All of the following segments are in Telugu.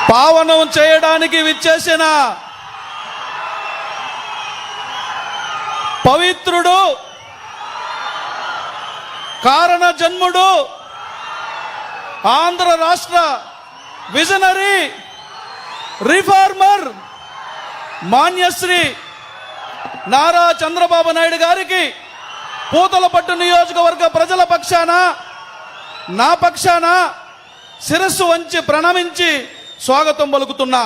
పావనం చేయడానికి విచ్చేసిన పవిత్రుడు, కారణ జన్ముడు, ఆంధ్ర రాష్ట్ర విజనరీ రిఫార్మర్ మాన్యశ్రీ నారా చంద్రబాబు నాయుడు గారికి పూతలపట్టు నియోజకవర్గ ప్రజల పక్షాన, నా పక్షాన శిరస్సు వంచి ప్రణమించి స్వాగతం పలుకుతున్నా.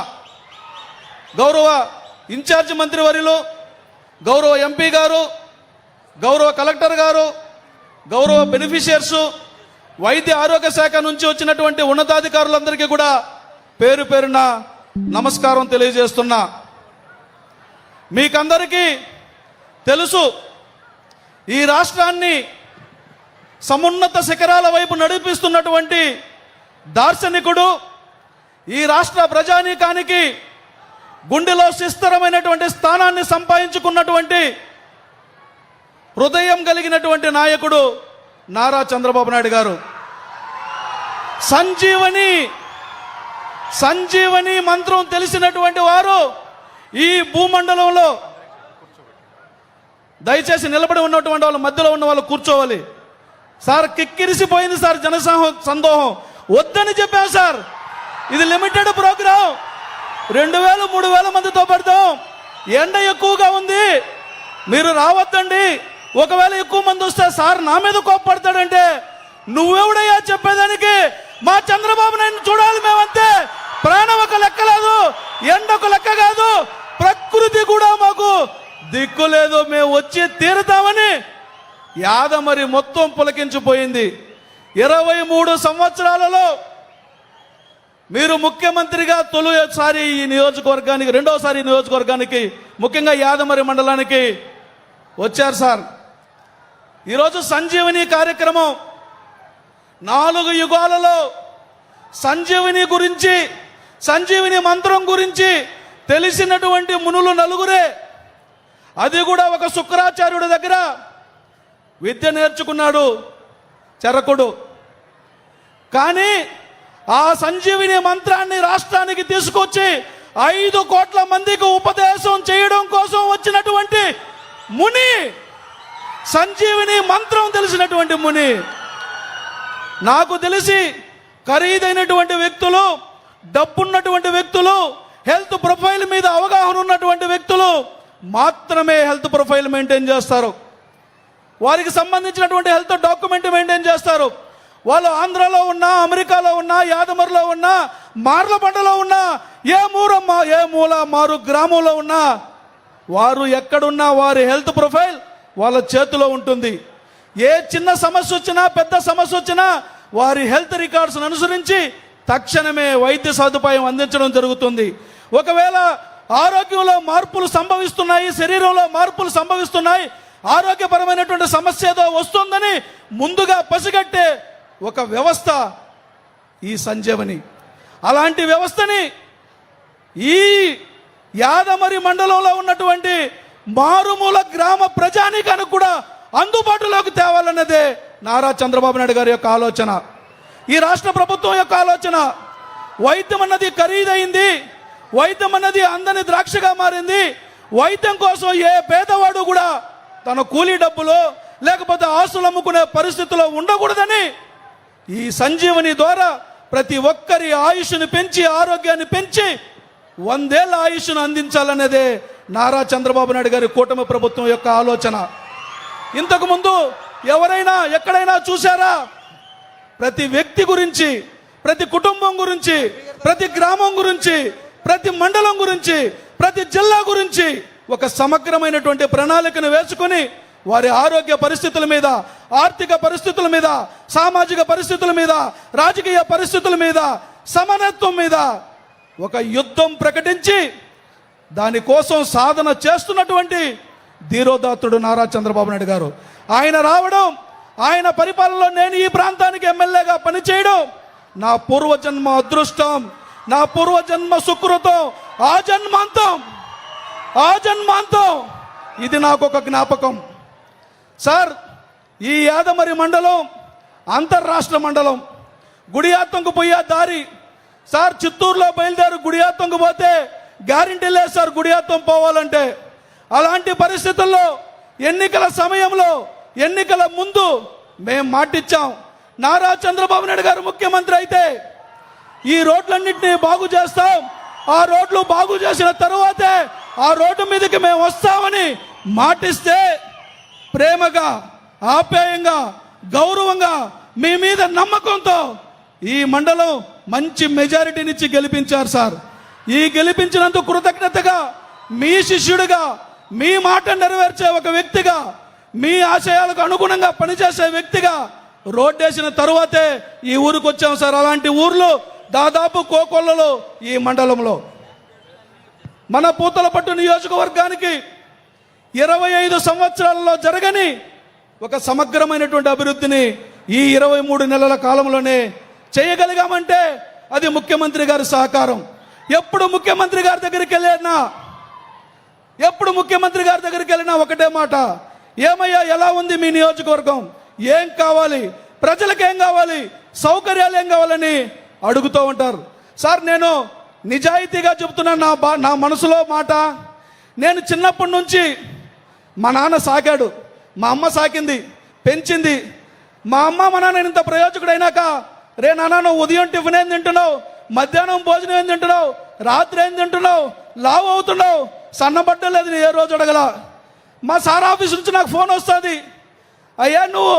గౌరవ ఇన్ఛార్జి మంత్రివర్యులు, గౌరవ ఎంపీ గారు, గౌరవ కలెక్టర్ గారు, గౌరవ బెనిఫిషియర్స్, వైద్య ఆరోగ్య శాఖ నుంచి వచ్చినటువంటి ఉన్నతాధికారులందరికీ కూడా పేరు పేరున నమస్కారం తెలియజేస్తున్నా. మీకందరికీ తెలుసు, ఈ రాష్ట్రాన్ని సమున్నత శిఖరాల వైపు నడిపిస్తున్నటువంటి దార్శనికుడు, ఈ రాష్ట్ర ప్రజానీకానికి గుండెలో సుస్థిరమైనటువంటి స్థానాన్ని సంపాదించుకున్నటువంటి హృదయం కలిగినటువంటి నాయకుడు నారా చంద్రబాబు నాయుడు గారు. సంజీవని మంత్రం తెలిసినటువంటి వారు ఈ భూమండలంలో, దయచేసి నిలబడి ఉన్నటువంటి వాళ్ళ మధ్యలో ఉన్న వాళ్ళు కూర్చోవాలి. సార్ కిక్కిరిసిపోయింది సార్, సందోహం వద్దని చెప్పాం సార్. ఇది లిమిటెడ్ ప్రోగ్రాం, 2000-3000 మందితో పెడతాం. ఎండ ఎక్కువగా ఉంది, మీరు రావద్దండి. ఒకవేళ ఎక్కువ మంది వస్తే సార్ నా మీద కోప్పడతాడంటే నువ్వెవడయ్యా చెప్పేదానికి? మా చంద్రబాబు నాయుడు చూడాలి మేమంతే. ప్రాణం ఒక లెక్క లేదు, ఎండ ఒక లెక్క కాదు, ప్రకృతి కూడా మాకు దిక్కు లేదు. మేము వచ్చి తీరుతామని యాదమరి మొత్తం పులకించిపోయింది. 23 సంవత్సరాలలో మీరు ముఖ్యమంత్రిగా తొలిసారి ఈ నియోజకవర్గానికి, రెండోసారి ఈ నియోజకవర్గానికి, ముఖ్యంగా యాదమరి మండలానికి వచ్చారు సార్. ఈరోజు సంజీవని కార్యక్రమం 4 యుగాలలో సంజీవని గురించి, సంజీవని మంత్రం గురించి తెలిసినటువంటి మునులు నలుగురే. అది కూడా ఒక శుక్రాచార్యుడి దగ్గర విద్య నేర్చుకున్నాడు చరకుడు. కానీ ఆ సంజీవిని మంత్రాన్ని రాష్ట్రానికి తీసుకొచ్చి 5 కోట్ల మందికి ఉపదేశం చేయడం కోసం వచ్చినటువంటి ముని, సంజీవిని మంత్రం తెలిసినటువంటి ముని. నాకు తెలిసి ఖరీదైనటువంటి వ్యక్తులు, డబ్బున్నటువంటి వ్యక్తులు, హెల్త్ ప్రొఫైల్ మీద అవగాహన ఉన్నటువంటి వ్యక్తులు మాత్రమే హెల్త్ ప్రొఫైల్ మెయింటైన్ చేస్తారు. వారికి సంబంధించినటువంటి హెల్త్ డాక్యుమెంట్ మెయింటైన్ చేస్తారు. వాళ్ళు ఆంధ్రలో ఉన్నా, అమెరికాలో ఉన్నా, యాదమరిలో ఉన్నా, మార్లబండలో ఉన్నా, ఏ మూల మారు గ్రామంలో ఉన్నా, వారు ఎక్కడున్నా వారి హెల్త్ ప్రొఫైల్ వాళ్ళ చేతిలో ఉంటుంది. ఏ చిన్న సమస్య వచ్చినా, పెద్ద సమస్య వచ్చినా వారి హెల్త్ రికార్డ్స్ అనుసరించి తక్షణమే వైద్య సదుపాయం అందించడం జరుగుతుంది. ఒకవేళ ఆరోగ్యంలో మార్పులు సంభవిస్తున్నాయి, శరీరంలో మార్పులు సంభవిస్తున్నాయి, ఆరోగ్యపరమైనటువంటి సమస్య ఏదో వస్తుందని ముందుగా పసిగట్టే ఒక వ్యవస్థ ఈ సంజీవని. అలాంటి వ్యవస్థని ఈ యాదమరి మండలంలో ఉన్నటువంటి మారుమూల గ్రామ ప్రజానీకానికి కూడా అందుబాటులోకి తేవాలన్నదే నారా చంద్రబాబు నాయుడు గారి యొక్క ఆలోచన, ఈ రాష్ట్ర ప్రభుత్వం యొక్క ఆలోచన. వైద్యం అన్నది ఖరీదైంది, వైద్యం అన్నది అందని ద్రాక్షగా మారింది. వైద్యం కోసం ఏ పేదవాడు కూడా తన కూలీ డబ్బులో లేకపోతే ఆస్తులు అమ్ముకునే పరిస్థితిలో ఉండకూడదని ఈ సంజీవని ద్వారా ప్రతి ఒక్కరి ఆయుష్ను పెంచి, ఆరోగ్యాన్ని పెంచి 100 ఏళ్ల ఆయుష్ను అందించాలనేదే నారా చంద్రబాబు నాయుడు గారి కూటమి ప్రభుత్వం యొక్క ఆలోచన. ఇంతకు ముందు ఎవరైనా ఎక్కడైనా చూశారా? ప్రతి వ్యక్తి గురించి, ప్రతి కుటుంబం గురించి, ప్రతి గ్రామం గురించి, ప్రతి మండలం గురించి, ప్రతి జిల్లా గురించి ఒక సమగ్రమైనటువంటి ప్రణాళికను వేసుకుని వారి ఆరోగ్య పరిస్థితుల మీద, ఆర్థిక పరిస్థితుల మీద, సామాజిక పరిస్థితుల మీద, రాజకీయ పరిస్థితుల మీద, సమానత్వం మీద ఒక యుద్ధం ప్రకటించి దానికోసం సాధన చేస్తున్నటువంటి ధీరోదాత్తుడు నారా చంద్రబాబు నాయుడు గారు. ఆయన రావడం, ఆయన పరిపాలనలో నేను ఈ ప్రాంతానికి ఎమ్మెల్యేగా పనిచేయడం నా పూర్వజన్మ అదృష్టం, నా పూర్వజన్మ సుకృతం, ఆజన్మాంతం ఇది నాకు ఒక జ్ఞాపకం. సార్, ఈ యాదమరి మండలం అంతర్రాష్ట్ర మండలం. గుడియాత్తంకు పోయే దారి సార్ చిత్తూరులో బయలుదేరి గుడియాత్తంకు పోతే గ్యారెంటీ లేదు సార్ గుడియాత్తం పోవాలంటే. అలాంటి పరిస్థితుల్లో ఎన్నికల సమయంలో ఎన్నికల ముందు మేము మాటిచ్చాం, నారా చంద్రబాబు నాయుడు గారు ముఖ్యమంత్రి అయితే ఈ రోడ్లన్నింటినీ బాగు చేస్తాం, ఆ రోడ్లు బాగు చేసిన తరువాతే ఆ రోడ్డు మీదకి మేము వస్తామని మాటిస్తే ప్రేమగా ఆప్యాయంగా గౌరవంగా మీ మీద నమ్మకంతో ఈ మండలం మంచి మెజారిటీనిచ్చి గెలిపించారు సార్. ఈ గెలిపించినందుకు కృతజ్ఞతగా మీ శిష్యుడిగా మీ మాట నెరవేర్చే ఒక వ్యక్తిగా మీ ఆశయాలకు అనుగుణంగా పనిచేసే వ్యక్తిగా రోడ్డేసిన తరువాతే ఈ ఊరికి వచ్చాం సార్. అలాంటి ఊర్లు దాదాపు కోకొల్లలో ఈ మండలంలో. మన పూతలపట్టు నియోజకవర్గానికి 25 సంవత్సరాలలో జరగని ఒక సమగ్రమైనటువంటి అభివృద్ధిని ఈ 23 నెలల కాలంలోనే చేయగలిగామంటే అది ముఖ్యమంత్రి గారి సహకారం. ఎప్పుడు ముఖ్యమంత్రి గారి దగ్గరికి వెళ్ళినా ఒకటే మాట, ఏమయ్యా ఎలా ఉంది మీ నియోజకవర్గం, ఏం కావాలి, ప్రజలకు ఏం కావాలి, సౌకర్యాలు ఏం కావాలని అడుగుతూ ఉంటారు. సార్ నేను నిజాయితీగా చెబుతున్నా, నా మనసులో మాట. నేను చిన్నప్పటి నుంచి మా నాన్న సాకాడు, మా అమ్మ సాకింది, పెంచింది. మా అమ్మ మా నాన్న ఇంత ప్రయోజకుడైనాక, రే నాన్న నువ్వు ఉదయం టిఫిన్ ఏం తింటున్నావు, మధ్యాహ్నం భోజనం ఏం తింటున్నావు, రాత్రి ఏం తింటున్నావు, లావు అవుతున్నావు, సన్నబట్టలేదు ఏ రోజు అడగల. మా సార్ ఆఫీస్ నుంచి నాకు ఫోన్ వస్తుంది, అయ్యా నువ్వు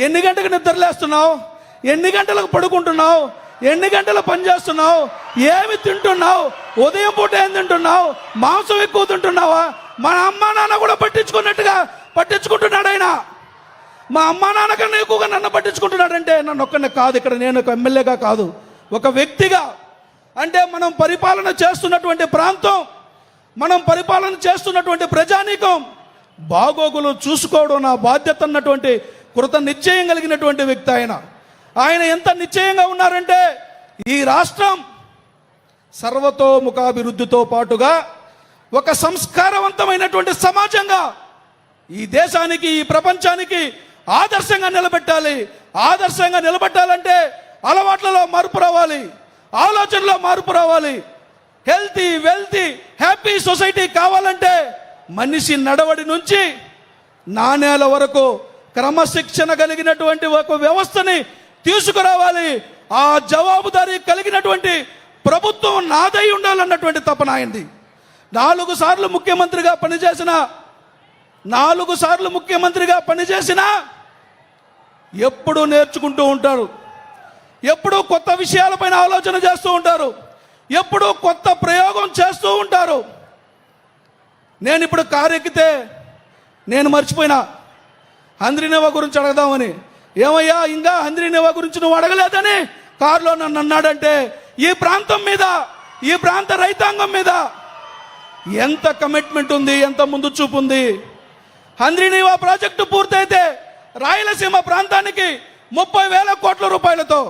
ఎన్ని గంటలకు నిద్రలేస్తున్నావు, ఎన్ని గంటలకు పడుకుంటున్నావు, ఎన్ని గంటలు పని చేస్తున్నావు, ఏమి తింటున్నావు, ఉదయం పూట ఏం తింటున్నావు, మాంసం ఎక్కువ తింటున్నావా. మా అమ్మా నాన్న కూడా పట్టించుకుంటున్నాడు ఆయన. మా అమ్మా నాన్న కన్నా ఎక్కువగా నన్ను పట్టించుకుంటున్నాడంటే నన్ను ఒక్కనే కాదు, ఇక్కడ నేను ఒక ఎమ్మెల్యేగా కాదు, ఒక వ్యక్తిగా. అంటే మనం పరిపాలన చేస్తున్నటువంటి ప్రాంతం, మనం పరిపాలన చేస్తున్నటువంటి ప్రజానీకం బాగోగులు చూసుకోవడం నా బాధ్యత అన్నటువంటి కృత నిశ్చయం కలిగినటువంటి వ్యక్తి ఆయన. ఆయన ఎంత నిశ్చయంగా ఉన్నారంటే ఈ రాష్ట్రం సర్వతోముఖాభివృద్ధితో పాటుగా ఒక సంస్కారవంతమైనటువంటి సమాజంగా ఈ దేశానికి ఈ ప్రపంచానికి ఆదర్శంగా నిలబెట్టాలి. ఆదర్శంగా నిలబెట్టాలంటే అలవాట్లలో మార్పు రావాలి, ఆలోచనలో మార్పు రావాలి. హెల్తీ వెల్తీ హ్యాపీ సొసైటీ కావాలంటే మనిషి నడవడి నుంచి నాణ్యాల వరకు క్రమశిక్షణ కలిగినటువంటి ఒక వ్యవస్థని తీసుకురావాలి. ఆ జవాబుదారీ కలిగినటువంటి ప్రభుత్వం నాదై ఉండాలన్నటువంటి తపన ఆయనది. 4 సార్లు ముఖ్యమంత్రిగా పనిచేసిన ఎప్పుడూ నేర్చుకుంటూ ఉంటారు, ఎప్పుడూ కొత్త విషయాలపైన ఆలోచన చేస్తూ ఉంటారు, ఎప్పుడూ కొత్త ప్రయోగం చేస్తూ ఉంటారు. నేను ఇప్పుడు కారు ఎక్కితే నేను మర్చిపోయినా హంద్రీనేవా గురించి అడగదామని, ఏమయ్యా ఇంకా హంద్రీనేవా గురించి నువ్వు అడగలేదని కారులో నన్ను అన్నాడంటే ఈ ప్రాంతం మీద, ఈ ప్రాంత రైతాంగం మీద ఎంత కమిట్మెంట్ ఉంది, ఎంత ముందు చూపు ఉంది. హంద్రీనేవా ప్రాజెక్టు పూర్తయితే రాయలసీమ ప్రాంతానికి 30,000 కోట్ల రూపాయలతో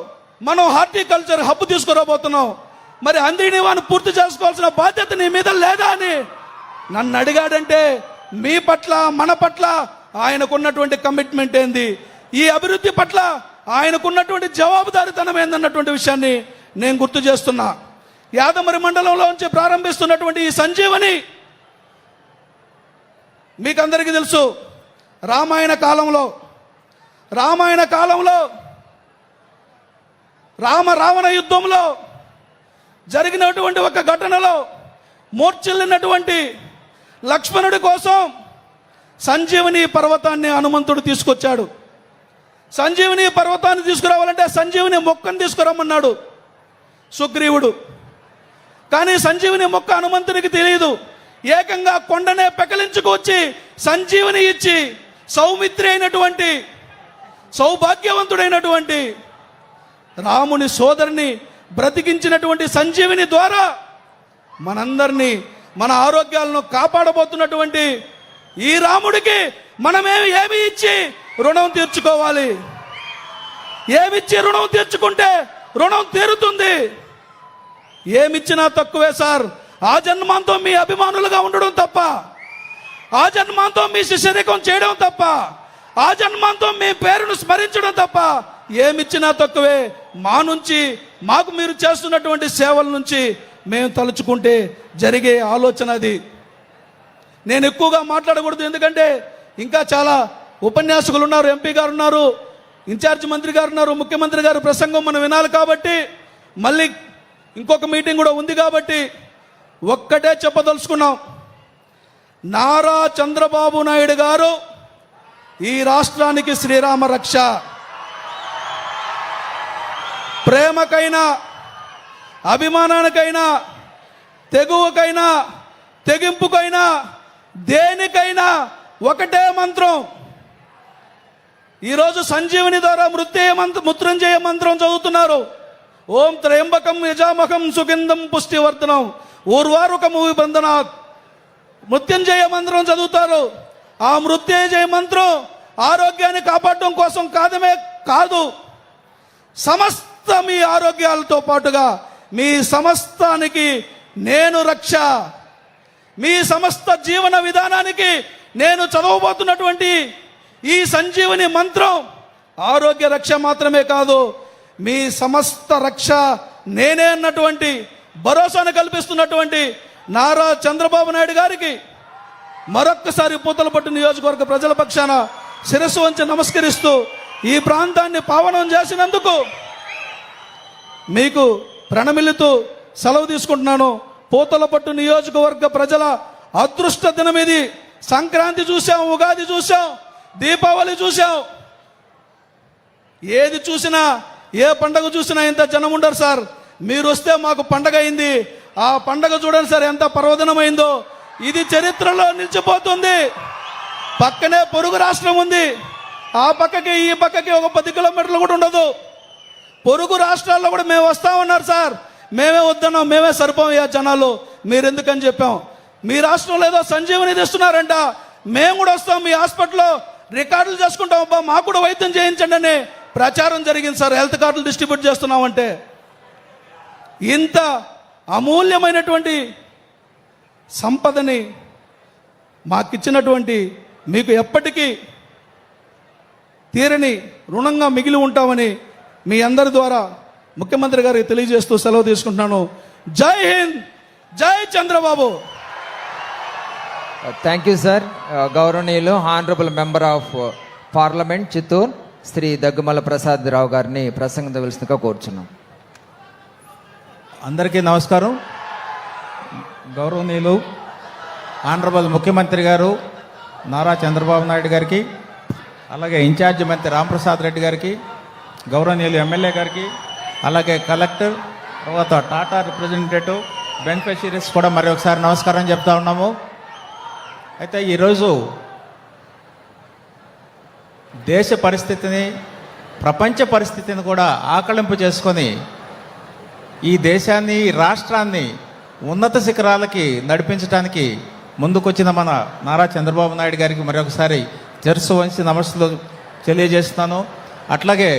మనం హార్టికల్చర్ హబ్ తీసుకురాబోతున్నాం. మరి హంద్రీనేవాను పూర్తి చేసుకోవాల్సిన బాధ్యత నీ మీద లేదా అని నన్ను అడిగాడంటే మీ పట్ల మన పట్ల ఆయనకున్నటువంటి కమిట్మెంట్ ఏంది, ఈ అభివృద్ధి పట్ల ఆయనకున్నటువంటి జవాబుదారీతనం ఏందన్నటువంటి విషయాన్ని నేను గుర్తు చేస్తున్నా. యాదమరి మండలంలోంచి ప్రారంభిస్తున్నటువంటి ఈ సంజీవని మీకందరికీ తెలుసు. రామాయణ కాలంలో రావణ యుద్ధంలో జరిగినటువంటి ఒక ఘటనలో మూర్ఛిల్లినటువంటి లక్ష్మణుడి కోసం సంజీవని పర్వతాన్ని హనుమంతుడు తీసుకొచ్చాడు. సంజీవని పర్వతాన్ని తీసుకురావాలంటే సంజీవని మొక్కను తీసుకురమ్మన్నాడు సుగ్రీవుడు. కానీ సంజీవని మొక్క హనుమంతునికి తెలియదు. ఏకంగా కొండనే పెకలించుకొచ్చి సంజీవని ఇచ్చి సౌమిత్రి అయినటువంటి సౌభాగ్యవంతుడైనటువంటి రాముని సోదరుని బ్రతికించినటువంటి సంజీవిని ద్వారా మనందరినీ మన ఆరోగ్యాలను కాపాడబోతున్నటువంటి ఈ రాముడికి ఏమి ఇచ్చి రుణం తీర్చుకోవాలి? ఏమిచ్చి రుణం తీర్చుకుంటే రుణం తీరుతుంది? ఏమిచ్చినా తక్కువే సార్. ఆ జన్మాంతం మీ అభిమానులుగా ఉండడం తప్ప, ఆ జన్మాంతం మీ శిష్యరికం చేయడం తప్ప, ఆ జన్మాంతం మీ పేరును స్మరించడం తప్ప ఏమిచ్చినా తక్కువే. మా నుంచి మాకు మీరు చేస్తున్నటువంటి సేవల నుంచి మేము తలుచుకుంటే జరిగే ఆలోచన అది. నేను ఎక్కువగా మాట్లాడకూడదు, ఎందుకంటే ఇంకా చాలా ఉపన్యాసకులు ఉన్నారు, ఎంపీ గారు ఉన్నారు, ఇన్ఛార్జ్ మంత్రి గారు ఉన్నారు, ముఖ్యమంత్రి గారు ప్రసంగం మనం వినాలి కాబట్టి, మళ్ళీ ఇంకొక మీటింగ్ కూడా ఉంది కాబట్టి ఒక్కటే చెప్పదలుచుకున్నాం. నారా చంద్రబాబు నాయుడు గారు ఈ రాష్ట్రానికి శ్రీరామ రక్ష. ప్రేమకైనా, అభిమానానికైనా, తెగువకైనా, తెగింపుకైనా, దేనికైనా ఒకటే మంత్రం. ఈరోజు సంజీవని ద్వారా మృత్యుంజయ మంత్రం చదువుతున్నారు. ఓం త్రయంబకం యజామహం సుగంధం పుష్టివర్ధనం ఊర్వారుకము విబంధనాత్. మృత్యుంజయ మంత్రం చదువుతారు. ఆ మృత్యుంజయ మంత్రం ఆరోగ్యాన్ని కాపాడటం కోసం కాదు, సమస్త మీ ఆరోగ్యాలతో పాటుగా మీ సమస్తానికి నేను రక్ష, మీ సమస్త జీవన విధానానికి నేను చదవబోతున్నటువంటి ఈ సంజీవని మంత్రం ఆరోగ్య రక్ష మాత్రమే కాదు, మీ సమస్త రక్ష నేనే అన్నటువంటి భరోసాను కల్పిస్తున్నటువంటి నారా చంద్రబాబు నాయుడు గారికి మరొక్కసారి పూతలపట్టు నియోజకవర్గ ప్రజల పక్షాన శిరస్సు వంచి నమస్కరిస్తూ ఈ ప్రాంతాన్ని పావనం చేసినందుకు మీకు ప్రణమిల్లుతూ సెలవు తీసుకుంటున్నాను. పూతలపట్టు నియోజకవర్గ ప్రజల అదృష్ట దినం ఇది. సంక్రాంతి చూసాం, ఉగాది చూసాం, దీపావళి చూసాం. ఏది చూసినా, ఏ పండగ చూసినా ఇంత జనం ఉండరు సార్. మీరు వస్తే మాకు పండగ అయింది. ఆ పండగ చూడండి సార్, ఎంత పర్వదినమైందో. ఇది చరిత్రలో నిలిచిపోతుంది. పక్కనే పొరుగు రాష్ట్రం ఉంది, ఆ పక్కకి ఈ పక్కకి ఒక 10 కిలోమీటర్లు కూడా ఉండదు. పొరుగు రాష్ట్రాల్లో కూడా మేము వస్తామన్నారు సార్. మేమే వద్దన్నాం, మేమే సరిపోయా జనాలు, మీరెందుకని చెప్పాం. మీ రాష్ట్రంలో ఏదో సంజీవని తెస్తున్నారంట, మేము కూడా వస్తాం, మీ హాస్పిటల్లో రికార్డులు చేసుకుంటాం, అబ్బా మాకు కూడా వైద్యం చేయించండి అని ప్రచారం జరిగింది సార్. హెల్త్ కార్డులు డిస్ట్రిబ్యూట్ చేస్తున్నామంటే ఇంత అమూల్యమైనటువంటి సంపదని మాకిచ్చినటువంటి మీకు ఎప్పటికీ తీరని రుణంగా మిగిలి ఉంటామని మీ అందరి ద్వారా ముఖ్యమంత్రి గారికి తెలియజేస్తూ సెలవు తీసుకుంటున్నాను. Jai Hind, Jai Chandrababu. Thank you sir. గౌరవనీయులు honourable member of parliament Chittoor Shri Daggumalla Prasad Rao గారిని ప్రసంగించవలసిందిగా కోరుచున్నాం. అందరికీ నమస్కారం. గౌరవనీయులు ఆనరబుల్ ముఖ్యమంత్రి గారు నారా చంద్రబాబు నాయుడు గారికి, అలాగే ఇన్ఛార్జి మంత్రి రాంప్రసాద్ రెడ్డి గారికి, గౌరవనీయులు ఎమ్మెల్యే గారికి, అలాగే కలెక్టర్, తర్వాత టాటా రిప్రజెంటేటివ్, బెనిఫిషరీస్ కూడా మరి ఒకసారి నమస్కారం చెప్తా ఉన్నాము. అయితే ఈరోజు దేశ పరిస్థితిని, ప్రపంచ పరిస్థితిని కూడా ఆకళింపు చేసుకొని ఈ దేశాన్ని, ఈ రాష్ట్రాన్ని ఉన్నత శిఖరాలకి నడిపించడానికి ముందుకొచ్చిన మన నారా చంద్రబాబు నాయుడు గారికి మరొకసారి శిరస్సు వంచి నమస్సులు తెలియజేస్తున్నాను. అట్లాగే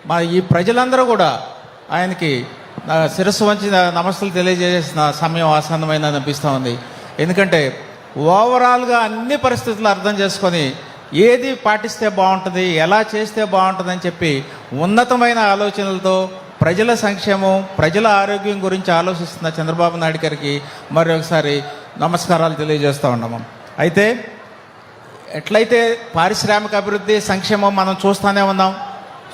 మా ఈ ప్రజలందరూ కూడా ఆయనకి శిరస్సు వంచి నమస్సులు తెలియజేసిన సమయం ఆసన్నమైందని అనిపిస్తూ ఉంది. ఎందుకంటే ఓవరాల్గా అన్ని పరిస్థితులు అర్థం చేసుకొని ఏది పాటిస్తే బాగుంటుంది, ఎలా చేస్తే బాగుంటుంది అని చెప్పి ఉన్నతమైన ఆలోచనలతో ప్రజల సంక్షేమం, ప్రజల ఆరోగ్యం గురించి ఆలోచిస్తున్న చంద్రబాబు నాయుడు గారికి మరొకసారి నమస్కారాలు తెలియజేస్తూ ఉన్నాము. అయితే ఎట్లయితే పారిశ్రామిక అభివృద్ధి, సంక్షేమం మనం చూస్తూనే ఉన్నాం,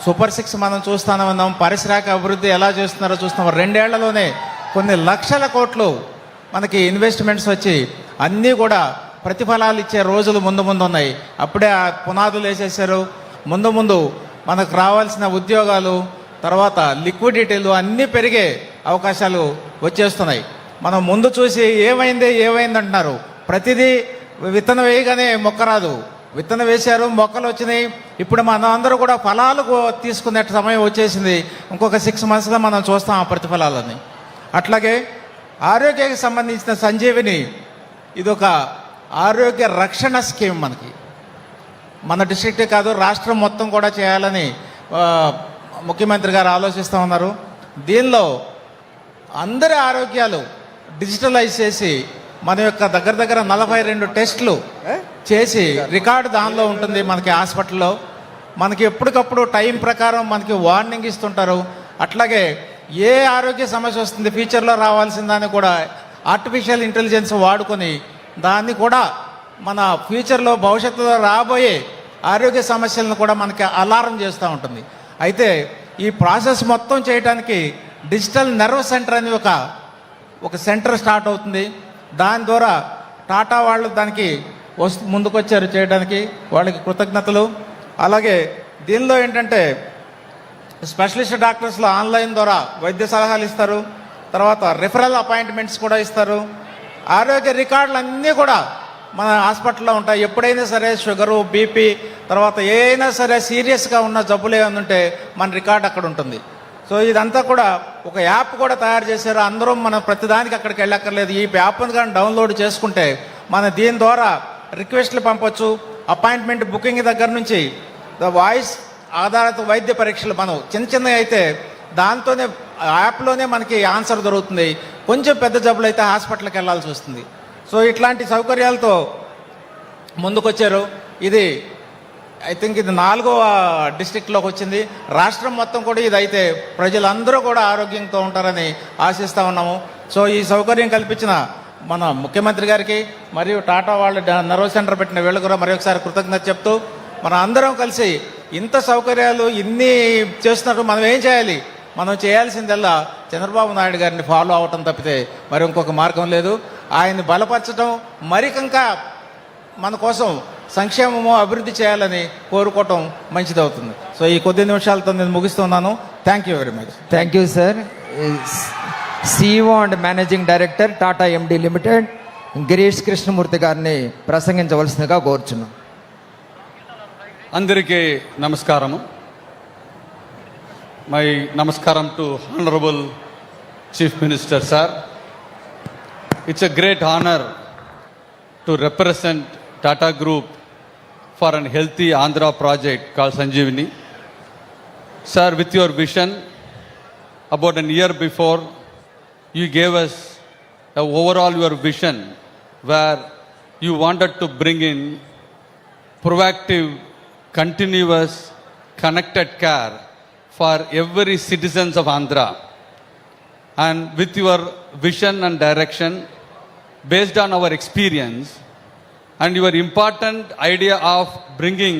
సూపర్ 6 మనం చూస్తూనే ఉన్నాం, పారిశ్రామిక అభివృద్ధి ఎలా చేస్తున్నారో చూస్తున్నాం. 2 ఏళ్లలోనే కొన్ని లక్షల కోట్లు మనకి ఇన్వెస్ట్మెంట్స్ వచ్చి అన్నీ కూడా ప్రతిఫలాలు ఇచ్చే రోజులు ముందు ఉన్నాయి. అప్పుడే ఆ పునాదులు వేసేసారు. ముందు మనకు రావాల్సిన ఉద్యోగాలు, తర్వాత లిక్విడిటీలు అన్నీ పెరిగే అవకాశాలు వచ్చేస్తున్నాయి. మనం ముందు చూసి ఏమైంది అంటున్నారు. ప్రతిదీ విత్తనం వేయగానే మొక్క రాదు. విత్తనం వేశారు, మొక్కలు వచ్చినాయి. ఇప్పుడు మనం అందరూ కూడా ఫలాలు తీసుకునే సమయం వచ్చేసింది. ఇంకొక 6 monthsలో మనం చూస్తాం ఆ ప్రతిఫలాలని. అట్లాగే ఆరోగ్యానికి సంబంధించిన సంజీవిని ఇదొక ఆరోగ్య రక్షణ స్కీమ్. మనకి మన డిస్ట్రిక్టే కాదు, రాష్ట్రం మొత్తం కూడా చేయాలని ముఖ్యమంత్రి గారు ఆలోచిస్తూ ఉన్నారు. దీనిలో అందరి ఆరోగ్యాలు డిజిటలైజ్ చేసి మన యొక్క దగ్గర 42 టెస్టులు చేసి రికార్డు దానిలో ఉంటుంది మనకి హాస్పిటల్లో. మనకి ఎప్పటికప్పుడు టైం ప్రకారం మనకి వార్నింగ్ ఇస్తుంటారు. అట్లాగే ఏ ఆరోగ్య సమస్య వస్తుంది ఫ్యూచర్లో రావాల్సిందని కూడా ఆర్టిఫిషియల్ ఇంటెలిజెన్స్ వాడుకొని దాన్ని కూడా మన ఫ్యూచర్లో భవిష్యత్తులో రాబోయే ఆరోగ్య సమస్యలను కూడా మనకి అలారం చేస్తూ ఉంటుంది. అయితే ఈ ప్రాసెస్ మొత్తం చేయడానికి డిజిటల్ నర్వ్ సెంటర్ అని ఒక సెంటర్ స్టార్ట్ అవుతుంది. దాని ద్వారా టాటా వాళ్ళు దానికి ముందుకొచ్చారు చేయడానికి, వాళ్ళకి కృతజ్ఞతలు. అలాగే దీనిలో ఏంటంటే స్పెషలిస్ట్ డాక్టర్స్లో ఆన్లైన్ ద్వారా వైద్య సలహాలు ఇస్తారు, తర్వాత రిఫరల్ అపాయింట్మెంట్స్ కూడా ఇస్తారు. ఆరోగ్య రికార్డులు అన్నీ కూడా మన హాస్పిటల్లో ఉంటాయి. ఎప్పుడైనా సరే షుగరు, బీపీ, తర్వాత ఏదైనా సరే సీరియస్గా ఉన్న జబ్బులు ఏమైనా ఉంటే మన రికార్డు అక్కడ ఉంటుంది. సో ఇదంతా కూడా ఒక యాప్ కూడా తయారు చేశారు. అందరం మనం ప్రతిదానికి అక్కడికి వెళ్ళక్కర్లేదు. ఈ యాప్ను కానీ డౌన్లోడ్ చేసుకుంటే మన దీని ద్వారా రిక్వెస్ట్లు పంపొచ్చు. అపాయింట్మెంట్ బుకింగ్ దగ్గర నుంచి వాయిస్ ఆధారిత వైద్య పరీక్షలు మనం చిన్నవి అయితే దాంతోనే యాప్లోనే మనకి ఆన్సర్ దొరుకుతుంది. కొంచెం పెద్ద జబ్బులు అయితే హాస్పిటల్కి వెళ్ళాల్సి వస్తుంది. సో ఇట్లాంటి సౌకర్యాలతో ముందుకొచ్చారు. ఇది ఐ థింక్ ఇది 4వ డిస్ట్రిక్ట్లోకి వచ్చింది. రాష్ట్రం మొత్తం కూడా ఇది అయితే ప్రజలందరూ కూడా ఆరోగ్యంతో ఉంటారని ఆశిస్తూ ఉన్నాము. సో ఈ సౌకర్యం కల్పించిన మన ముఖ్యమంత్రి గారికి మరియు టాటా వాళ్ళు నర్వ్ సెంటర్ పెట్టిన వీళ్ళు కూడా మరి ఒకసారి కృతజ్ఞత చెప్తూ, మనం అందరం కలిసి ఇంత సౌకర్యాలు ఇన్ని చేస్తున్నట్టు మనం ఏం చేయాలి? మనం చేయాల్సిందల్లా చంద్రబాబు నాయుడు గారిని ఫాలో అవటం తప్పితే మరి ఇంకొక మార్గం లేదు. ఆయన్ని బలపరచడం, మరికంకా మన కోసం సంక్షేమము అభివృద్ధి చేయాలని కోరుకోవటం మంచిదవుతుంది. సో ఈ కొద్ది నిమిషాలతో నేను ముగిస్తున్నాను. Thank you very much. Thank you sir. CEO and managing director Tata MD limited Girish Krishnamurthy గారిని ప్రసంగించవలసిందిగా కోరుచున్నాం. అందరికీ నమస్కారము. మై నమస్కారం to honourable chief minister sir. It's a great honor to represent Tata Group for a healthy Andhra project called Sanjeevani. Sir, with your vision, about a year before, you gave us overall your vision where you wanted to bring in proactive, continuous, connected care for every citizens of Andhra. And with your vision and direction, based on our experience and your important idea of bringing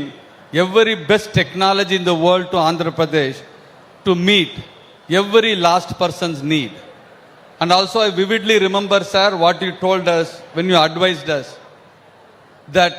every best technology in the world to Andhra Pradesh to meet every last person's need. And also I vividly remember, sir, what you told us when you advised us that